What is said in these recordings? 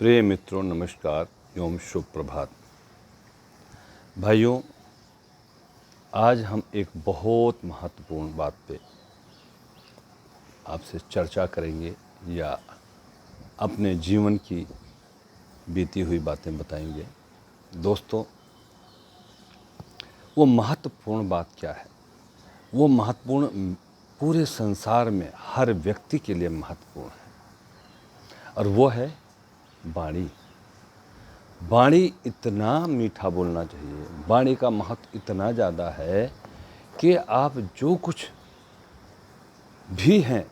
प्रिय मित्रों, नमस्कार एवं शुभ प्रभात। भाइयों, आज हम एक बहुत महत्वपूर्ण बात पे आपसे चर्चा करेंगे या अपने जीवन की बीती हुई बातें बताएंगे। दोस्तों, वो महत्वपूर्ण बात क्या है? वो महत्वपूर्ण पूरे संसार में हर व्यक्ति के लिए महत्वपूर्ण है, और वो है वाणी। वाणी इतना मीठा बोलना चाहिए, वाणी का महत्व इतना ज़्यादा है कि आप जो कुछ भी हैं,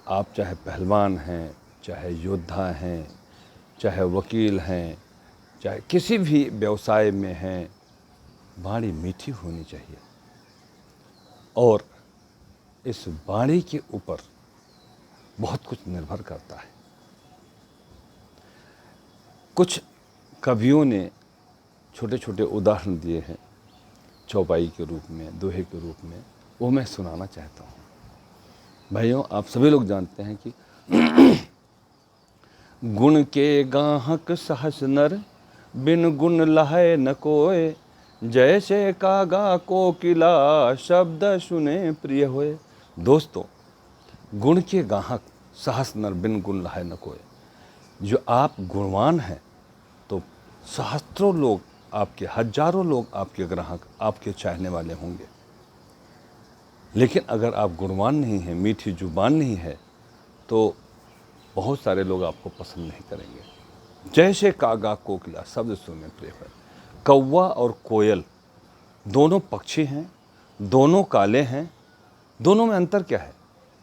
आप चाहे पहलवान हैं, चाहे योद्धा हैं, चाहे वकील हैं, चाहे किसी भी व्यवसाय में हैं, वाणी मीठी होनी चाहिए। और इस वाणी के ऊपर बहुत कुछ निर्भर करता है। कुछ कवियों ने छोटे छोटे उदाहरण दिए हैं चौपाई के रूप में, दोहे के रूप में, वो मैं सुनाना चाहता हूँ। भाइयों, आप सभी लोग जानते हैं कि गुण के गाहक सहस नर, बिन गुण लहै न कोय, जैसे कागा कोकिला, शब्द सुने प्रिय होए। दोस्तों, गुण के गाहक सहस नर, बिन गुण लहै न कोय। जो आप गुणवान हैं तो सहस्त्रों लोग आपके, हजारों लोग आपके ग्राहक, आपके चाहने वाले होंगे। लेकिन अगर आप गुणवान नहीं हैं, मीठी जुबान नहीं है, तो बहुत सारे लोग आपको पसंद नहीं करेंगे। जैसे कागा कोकिला, शब्द सुने प्रिय है। कौवा और कोयल दोनों पक्षी हैं, दोनों काले हैं। दोनों में अंतर क्या है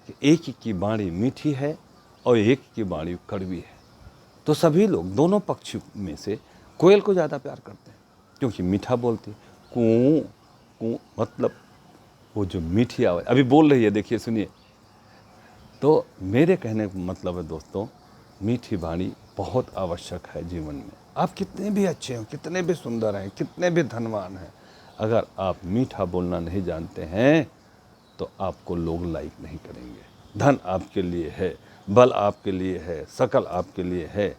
कि एक की वाणी मीठी है और एक की वाणी कड़वी है। तो सभी लोग दोनों पक्षी में से कोयल को ज़्यादा प्यार करते हैं, क्योंकि मीठा बोलती। कूँ कूँ मतलब वो जो मीठी आवाज़ अभी बोल रही है, देखिए सुनिए। तो मेरे कहने का मतलब है दोस्तों, मीठी वाणी बहुत आवश्यक है जीवन में। आप कितने भी अच्छे हो, कितने भी सुंदर हैं, कितने भी धनवान हैं, अगर आप मीठा बोलना नहीं जानते हैं तो आपको लोग लाइक नहीं करेंगे। धन आपके लिए है, बल आपके लिए है, शकल आपके लिए है,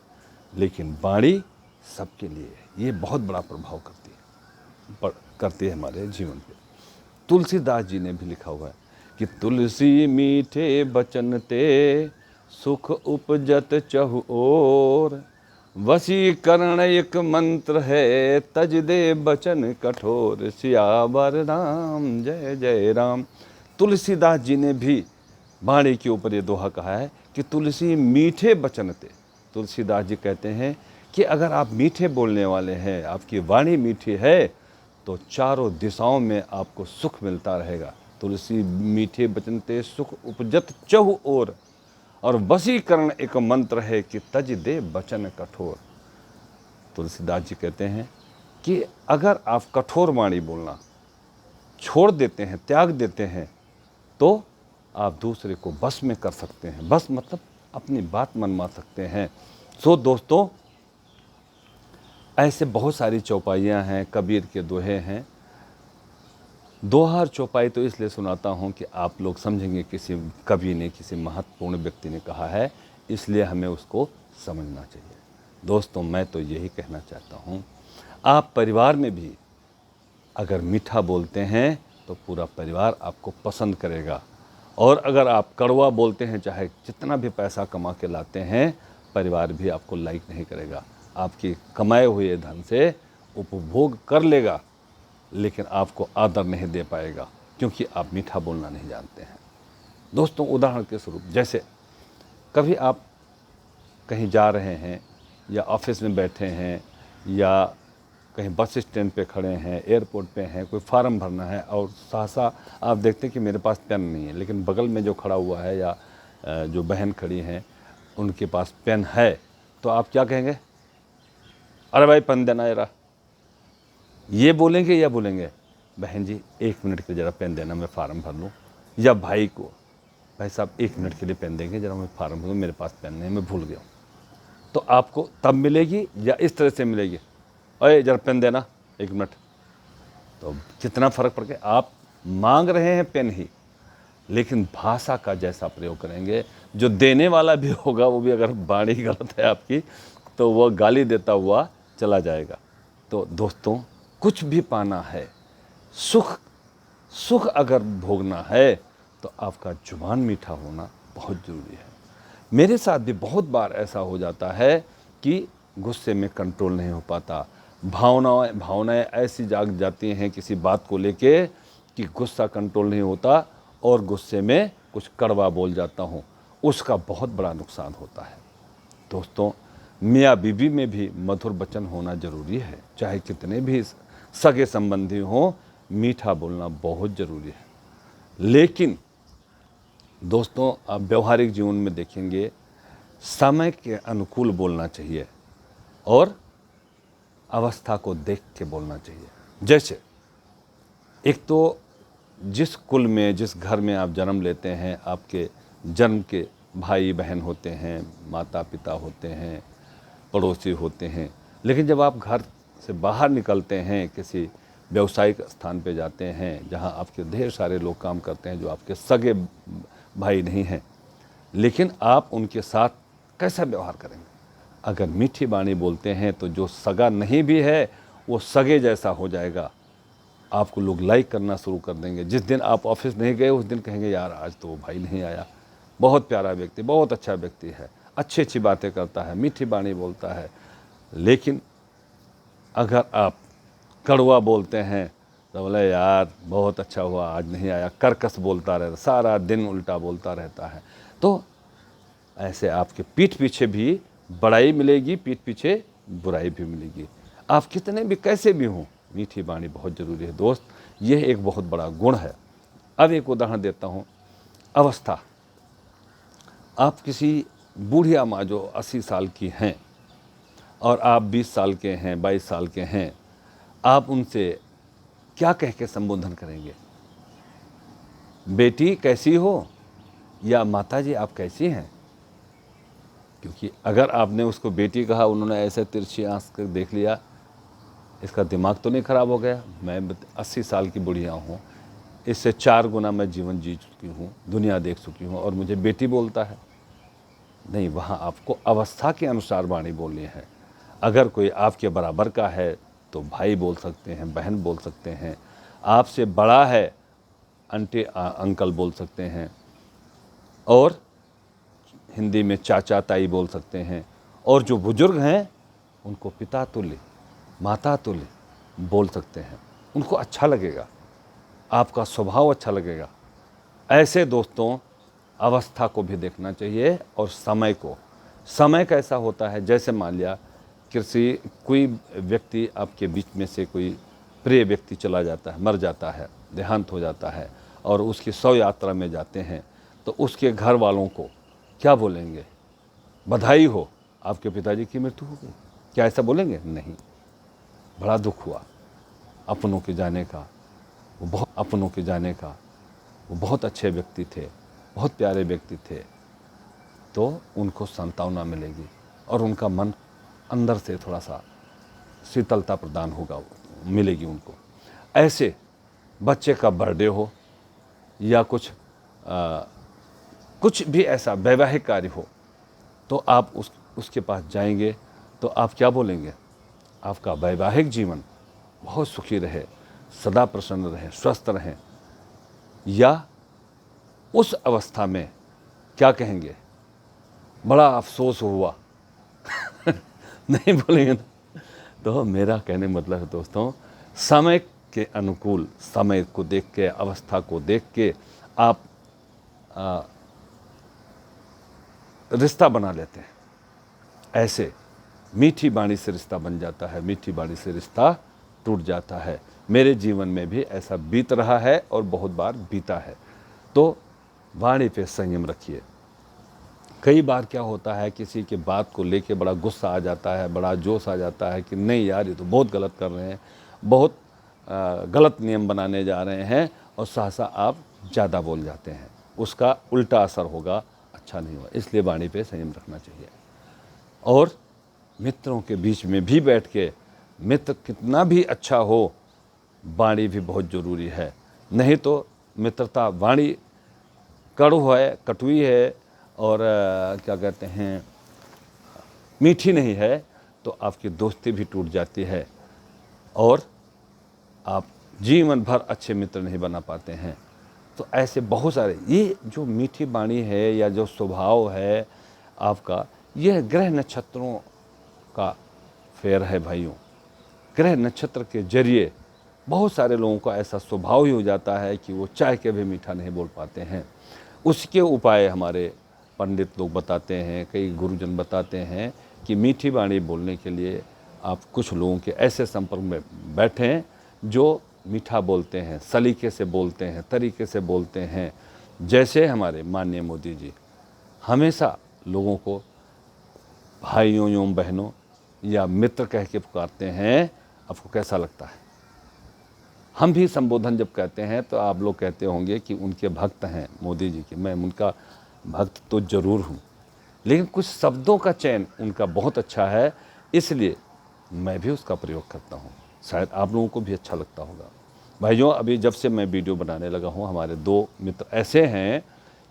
लेकिन वाणी सबके लिए है। ये बहुत बड़ा प्रभाव करती है हमारे जीवन पे। तुलसीदास जी ने भी लिखा हुआ है कि तुलसी मीठे बचन ते, सुख उपजत चहु ओर, वशीकरण एक मंत्र है, तज दे बचन कठोर, सियावर राम जय जय राम। तुलसीदास जी ने भी वाणी के ऊपर ये दोहा कहा है कि तुलसी मीठे बचन ते। तुलसीदास जी कहते हैं कि अगर आप मीठे बोलने वाले हैं, आपकी वाणी मीठी है, तो चारों दिशाओं में आपको सुख मिलता रहेगा। तुलसी मीठे बचन ते, सुख उपजत चहु ओर, और वशीकरण एक मंत्र है कि तज दे बचन कठोर। तुलसीदास जी कहते हैं कि अगर आप कठोर वाणी बोलना छोड़ देते हैं, त्याग देते हैं, तो आप दूसरे को बस में कर सकते हैं। बस मतलब अपनी बात मनवा सकते हैं। सो दोस्तों, ऐसे बहुत सारी चौपाइयाँ हैं, कबीर के दोहे हैं। दोहा और चौपाई तो इसलिए सुनाता हूँ कि आप लोग समझेंगे किसी कवि ने, किसी महत्वपूर्ण व्यक्ति ने कहा है, इसलिए हमें उसको समझना चाहिए। दोस्तों, मैं तो यही कहना चाहता हूँ, आप परिवार में भी अगर मीठा बोलते हैं तो पूरा परिवार आपको पसंद करेगा, और अगर आप कड़वा बोलते हैं, चाहे जितना भी पैसा कमा के लाते हैं, परिवार भी आपको लाइक नहीं करेगा। आपकी कमाए हुए धन से उपभोग कर लेगा, लेकिन आपको आदर नहीं दे पाएगा, क्योंकि आप मीठा बोलना नहीं जानते हैं। दोस्तों, उदाहरण के स्वरूप, जैसे कभी आप कहीं जा रहे हैं, या ऑफिस में बैठे हैं, या कहीं बस स्टैंड पे खड़े हैं, एयरपोर्ट पे हैं, कोई फार्म भरना है, और सहसा आप देखते हैं कि मेरे पास पेन नहीं है, लेकिन बगल में जो खड़ा हुआ है या जो बहन खड़ी हैं उनके पास पेन है, तो आप क्या कहेंगे? अरे भाई, पेन देना जरा। ये बोलेंगे या बोलेंगे बहन जी 1 मिनट के लिए ज़रा पेन देना, मैं फार्म भर लूँ? या भाई को, भाई साहब 1 मिनट के लिए पेन देंगे, ज़रा मैं फार्म भरूँ, मेरे पास पेन नहीं, मैं भूल गया हूँ। तो आपको तब मिलेगी या इस तरह से मिलेगी, अरे ज़रा पेन देना 1 मिनट? तो कितना फ़र्क पड़ गया। आप मांग रहे हैं पेन ही, लेकिन भाषा का जैसा प्रयोग करेंगे, जो देने वाला भी होगा वो भी अगर वाणी गलत है आपकी तो वह गाली देता हुआ चला जाएगा। तो दोस्तों, कुछ भी पाना है, सुख अगर भोगना है तो आपका जुबान मीठा होना बहुत ज़रूरी है। मेरे साथ भी बहुत बार ऐसा हो जाता है कि गुस्से में कंट्रोल नहीं हो पाता, भावनाएं ऐसी जाग जाती हैं किसी बात को लेके कि गुस्सा कंट्रोल नहीं होता और गुस्से में कुछ कड़वा बोल जाता हूँ, उसका बहुत बड़ा नुकसान होता है। दोस्तों, मियाँ बीवी में भी मधुर वचन होना ज़रूरी है, चाहे कितने भी सगे संबंधी हों, मीठा बोलना बहुत ज़रूरी है। लेकिन दोस्तों, आप व्यवहारिक जीवन में देखेंगे, समय के अनुकूल बोलना चाहिए और अवस्था को देख के बोलना चाहिए। जैसे एक तो जिस कुल में, जिस घर में आप जन्म लेते हैं, आपके जन्म के भाई बहन होते हैं, माता पिता होते हैं, पड़ोसी होते हैं, लेकिन जब आप घर से बाहर निकलते हैं, किसी व्यावसायिक स्थान पे जाते हैं जहां आपके ढेर सारे लोग काम करते हैं जो आपके सगे भाई नहीं हैं, लेकिन आप उनके साथ कैसा व्यवहार करेंगे? अगर मीठी वाणी बोलते हैं तो जो सगा नहीं भी है वो सगे जैसा हो जाएगा, आपको लोग लाइक करना शुरू कर देंगे। जिस दिन आप ऑफिस नहीं गए उस दिन कहेंगे यार आज तो वो भाई नहीं आया, बहुत प्यारा व्यक्ति, बहुत अच्छा व्यक्ति है, अच्छी अच्छी बातें करता है, मीठी वाणी बोलता है। लेकिन अगर आप कड़वा बोलते हैं तो बोले यार बहुत अच्छा हुआ आज नहीं आया, कर्कश बोलता रहता, सारा दिन उल्टा बोलता रहता है। तो ऐसे आपके पीठ पीछे भी बड़ाई मिलेगी, पीठ पीछे बुराई भी मिलेगी। आप कितने भी कैसे भी हों, मीठी वाणी बहुत ज़रूरी है दोस्त, यह एक बहुत बड़ा गुण है। अब एक उदाहरण देता हूँ। अवस्था, आप किसी बूढ़िया माँ जो 80 साल की हैं और आप 20 साल के हैं, 22 साल के हैं, आप उनसे क्या कह के संबोधन करेंगे? बेटी कैसी हो या माताजी आप कैसी हैं? क्योंकि अगर आपने उसको बेटी कहा, उन्होंने ऐसे तिरछी आंख कर देख लिया, इसका दिमाग तो नहीं खराब हो गया? मैं 80 साल की बुढ़िया हूँ, इससे 4 गुना मैं जीवन जी चुकी हूँ, दुनिया देख चुकी हूँ और मुझे बेटी बोलता है? नहीं, वहाँ आपको अवस्था के अनुसार वाणी बोलनी है। अगर कोई आपके बराबर का है तो भाई बोल सकते हैं, बहन बोल सकते हैं, आपसे बड़ा है आंटी अंकल बोल सकते हैं, और हिंदी में चाचा ताई बोल सकते हैं, और जो बुजुर्ग हैं उनको पिता तुल्य, माता तुल्य बोल सकते हैं। उनको अच्छा लगेगा, आपका स्वभाव अच्छा लगेगा। ऐसे दोस्तों, अवस्था को भी देखना चाहिए और समय को। समय कैसा होता है, जैसे मान लिया कोई व्यक्ति आपके बीच में से कोई प्रिय व्यक्ति चला जाता है, मर जाता है, देहांत हो जाता है और उसकी शव यात्रा में जाते हैं, तो उसके घर वालों को क्या बोलेंगे? बधाई हो, आपके पिताजी की मृत्यु हो गई, क्या ऐसा बोलेंगे? नहीं। बड़ा दुख हुआ अपनों के जाने का, वो बहुत अच्छे व्यक्ति थे, बहुत प्यारे व्यक्ति थे, तो उनको सांत्वना मिलेगी और उनका मन अंदर से थोड़ा सा शीतलता प्रदान होगा, मिलेगी उनको। ऐसे बच्चे का बर्थडे हो या कुछ भी ऐसा वैवाहिक कार्य हो, तो आप उसके पास जाएंगे तो आप क्या बोलेंगे? आपका वैवाहिक जीवन बहुत सुखी रहे, सदा प्रसन्न रहे, स्वस्थ रहें। या उस अवस्था में क्या कहेंगे? बड़ा अफसोस हुआ नहीं बोलेंगे ना? तो मेरा कहने मतलब है दोस्तों, समय के अनुकूल, समय को देख के, अवस्था को देख के आप रिश्ता बना लेते हैं। ऐसे मीठी वाणी से रिश्ता बन जाता है, मीठी वाणी से रिश्ता टूट जाता है। मेरे जीवन में भी ऐसा बीत रहा है और बहुत बार बीता है। तो वाणी पे संयम रखिए। कई बार क्या होता है, किसी के बात को लेके बड़ा गुस्सा आ जाता है, बड़ा जोश आ जाता है कि नहीं यार ये तो बहुत गलत कर रहे हैं, बहुत गलत नियम बनाने जा रहे हैं, और सहसा आप ज़्यादा बोल जाते हैं, उसका उल्टा असर होगा, अच्छा नहीं होगा। इसलिए वाणी पे संयम रखना चाहिए। और मित्रों के बीच में भी बैठ के, मित्र कितना भी अच्छा हो, वाणी भी बहुत ज़रूरी है। नहीं तो मित्रता वाणी कड़ू है, कटुई है, और क्या कहते हैं, मीठी नहीं है तो आपकी दोस्ती भी टूट जाती है और आप जीवन भर अच्छे मित्र नहीं बना पाते हैं। तो ऐसे बहुत सारे, ये जो मीठी वाणी है या जो स्वभाव है आपका, यह ग्रह नक्षत्रों का फेर है भाइयों। ग्रह नक्षत्र के जरिए बहुत सारे लोगों का ऐसा स्वभाव ही हो जाता है कि वो चाह के भी मीठा नहीं बोल पाते हैं। उसके उपाय हमारे पंडित लोग बताते हैं, कई गुरुजन बताते हैं कि मीठी वाणी बोलने के लिए आप कुछ लोगों के ऐसे संपर्क में बैठें जो मीठा बोलते हैं, सलीके से बोलते हैं, तरीके से बोलते हैं। जैसे हमारे माननीय मोदी जी हमेशा लोगों को भाइयों एवं बहनों या मित्र कह के पुकारते हैं, आपको कैसा लगता है? हम भी संबोधन जब कहते हैं तो आप लोग कहते होंगे कि उनके भक्त हैं मोदी जी के। मैं उनका भक्त तो ज़रूर हूँ, लेकिन कुछ शब्दों का चयन उनका बहुत अच्छा है, इसलिए मैं भी उसका प्रयोग करता हूँ। शायद आप लोगों को भी अच्छा लगता होगा। भाइयों, अभी जब से मैं वीडियो बनाने लगा हूँ, हमारे 2 मित्र ऐसे हैं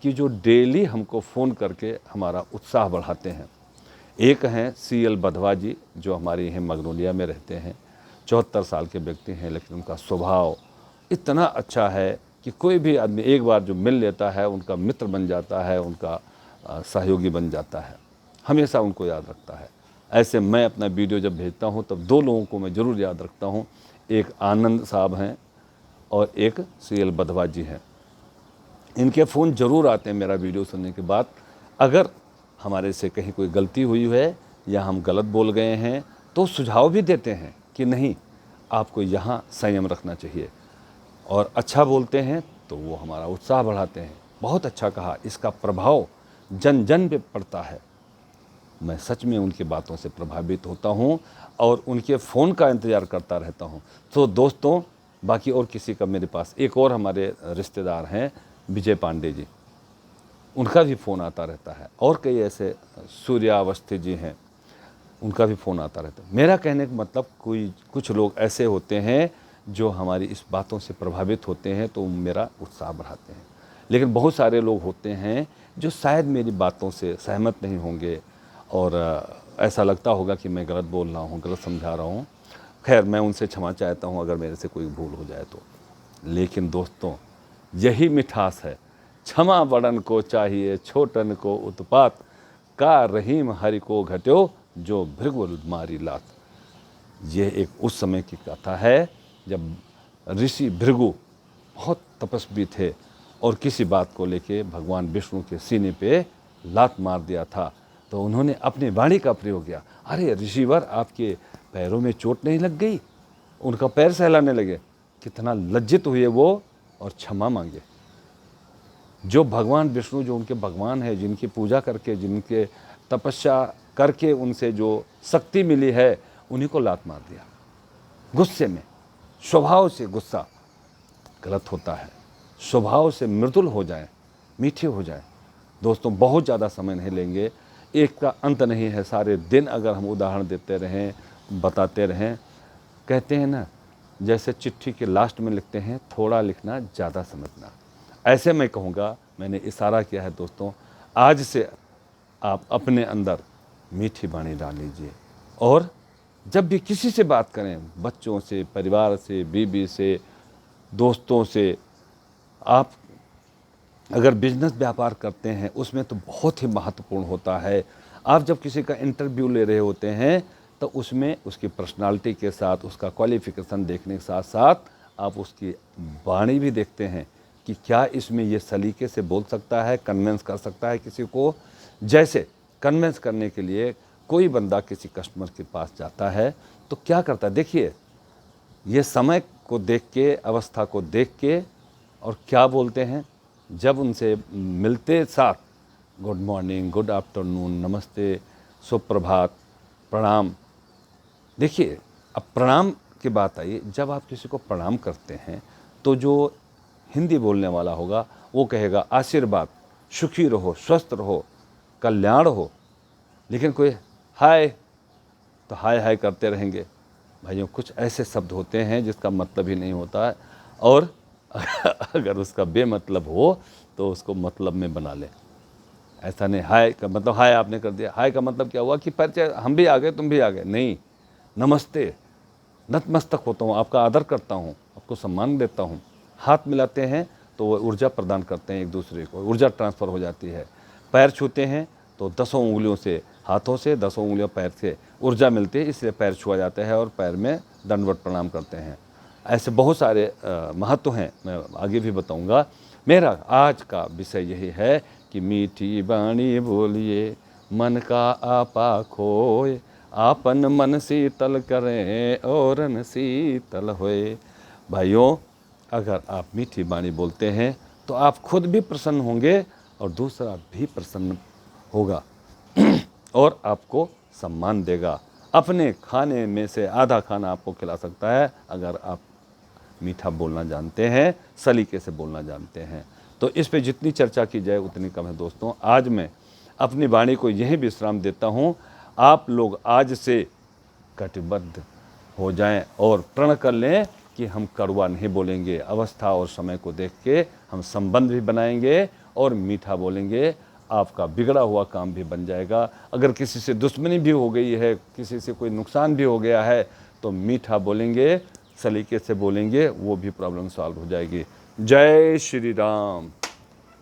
कि जो डेली हमको फ़ोन करके हमारा उत्साह बढ़ाते हैं। एक हैं CL बधवा जी, जो हमारे यहाँ मगनोलिया में रहते हैं। 74 साल के व्यक्ति हैं, लेकिन उनका स्वभाव इतना अच्छा है कि कोई भी आदमी एक बार जो मिल लेता है उनका मित्र बन जाता है, उनका सहयोगी बन जाता है, हमेशा उनको याद रखता है। ऐसे मैं अपना वीडियो जब भेजता हूँ तब 2 लोगों को मैं ज़रूर याद रखता हूँ। एक आनंद साहब हैं और एक CL बधवा जी हैं। इनके फ़ोन ज़रूर आते हैं मेरा वीडियो सुनने के बाद। अगर हमारे से कहीं कोई गलती हुई है या हम गलत बोल गए हैं तो सुझाव भी देते हैं कि नहीं, आपको यहाँ संयम रखना चाहिए। और अच्छा बोलते हैं तो वो हमारा उत्साह बढ़ाते हैं। बहुत अच्छा कहा, इसका प्रभाव जन जन पे पड़ता है। मैं सच में उनकी बातों से प्रभावित होता हूँ और उनके फ़ोन का इंतज़ार करता रहता हूँ। तो दोस्तों, बाकी और किसी का मेरे पास, एक और हमारे रिश्तेदार हैं विजय पांडे जी, उनका भी फ़ोन आता रहता है। और कई ऐसे सूर्यावस्थी जी हैं, उनका भी फ़ोन आता रहता है। मेरा कहने का मतलब, कुछ लोग ऐसे होते हैं जो हमारी इस बातों से प्रभावित होते हैं तो मेरा उत्साह बढ़ाते हैं। लेकिन बहुत सारे लोग होते हैं जो शायद मेरी बातों से सहमत नहीं होंगे और ऐसा लगता होगा कि मैं गलत बोल रहा हूँ, गलत समझा रहा हूँ। खैर, मैं उनसे क्षमा चाहता हूँ अगर मेरे से कोई भूल हो जाए तो। लेकिन दोस्तों, यही मिठास है। क्षमा बड़न को चाहिए, छोटन को उत्पात, का रहीम हरि को घट्यो, जो भृगु मारी लात। ये एक उस समय की कथा है जब ऋषि भृगु बहुत तपस्वी थे और किसी बात को लेके भगवान विष्णु के सीने पे लात मार दिया था। तो उन्होंने अपनी वाणी का प्रयोग किया। अरे ऋषिवर, आपके पैरों में चोट नहीं लग गई? उनका पैर सहलाने लगे। कितना लज्जित हुए वो और क्षमा मांगे। जो भगवान विष्णु, जो उनके भगवान है, जिनकी पूजा करके, जिनके तपस्या करके उनसे जो शक्ति मिली है, उन्हीं को लात मार दिया गुस्से में। स्वभाव से गुस्सा गलत होता है। स्वभाव से मृदुल हो जाए, मीठे हो जाए। दोस्तों, बहुत ज़्यादा समय नहीं लेंगे, एक का अंत नहीं है। सारे दिन अगर हम उदाहरण देते रहें, बताते रहें, कहते हैं ना, जैसे चिट्ठी के लास्ट में लिखते हैं, थोड़ा लिखना ज़्यादा समझना। ऐसे मैं कहूँगा, मैंने इशारा किया है दोस्तों, आज से आप अपने अंदर मीठी वाणी डाल लीजिए और जब भी किसी से बात करें, बच्चों से, परिवार से, बीवी से, दोस्तों से, आप अगर बिजनेस व्यापार करते हैं उसमें तो बहुत ही महत्वपूर्ण होता है। आप जब किसी का इंटरव्यू ले रहे होते हैं तो उसमें उसकी पर्सनालिटी के साथ, उसका क्वालिफ़िकेशन देखने के साथ साथ आप उसकी वाणी भी देखते हैं कि क्या इसमें ये सलीके से बोल सकता है, कन्विंस कर सकता है किसी को। जैसे कन्विंस करने के लिए कोई बंदा किसी कस्टमर के पास जाता है तो क्या करता है, देखिए, ये समय को देख के, अवस्था को देख के, और क्या बोलते हैं जब उनसे मिलते साथ, गुड मॉर्निंग, गुड आफ्टरनून, नमस्ते, सुप्रभात, प्रणाम। देखिए, अब प्रणाम की बात आई, जब आप किसी को प्रणाम करते हैं तो जो हिंदी बोलने वाला होगा वो कहेगा आशीर्वाद, सुखी रहो, स्वस्थ रहो, कल्याण हो। लेकिन कोई हाय तो हाय हाय करते रहेंगे। भाइयों, कुछ ऐसे शब्द होते हैं जिसका मतलब ही नहीं होता है, और अगर उसका बेमतलब हो तो उसको मतलब में बना ले। ऐसा नहीं हाय का मतलब हाय आपने कर दिया, हाय का मतलब क्या हुआ कि परिचय हम भी आ गए तुम भी आ गए, नहीं। नमस्ते, नतमस्तक होता हूँ, आपका आदर करता हूँ, आपको सम्मान देता हूँ। हाथ मिलाते हैं तो वो ऊर्जा प्रदान करते हैं एक दूसरे को, ऊर्जा ट्रांसफ़र हो जाती है। पैर छूते हैं तो 10 उंगलियों से, हाथों से 10 उंगलियों पैर से ऊर्जा मिलती है, इसलिए पैर छुआ जाता है और पैर में दंडवत प्रणाम करते हैं। ऐसे बहुत सारे महत्व हैं, मैं आगे भी बताऊंगा। मेरा आज का विषय यही है कि मीठी बाणी बोलिए, मन का आपा खोए, आपन मन शीतल करें औरन शीतल होए। भाइयों, अगर आप मीठी बाणी बोलते हैं तो आप खुद भी प्रसन्न होंगे और दूसरा भी प्रसन्न होगा और आपको सम्मान देगा। अपने खाने में से आधा खाना आपको खिला सकता है अगर आप मीठा बोलना जानते हैं, सलीके से बोलना जानते हैं। तो इस पे जितनी चर्चा की जाए उतनी कम है दोस्तों। आज मैं अपनी वाणी को यहीं विश्राम देता हूँ। आप लोग आज से कटिबद्ध हो जाएं और प्रण कर लें कि हम कड़वा नहीं बोलेंगे। अवस्था और समय को देख के हम संबंध भी बनाएंगे और मीठा बोलेंगे। आपका बिगड़ा हुआ काम भी बन जाएगा। अगर किसी से दुश्मनी भी हो गई है, किसी से कोई नुकसान भी हो गया है, तो मीठा बोलेंगे, सलीके से बोलेंगे, वो भी प्रॉब्लम सॉल्व हो जाएगी। जय श्री राम।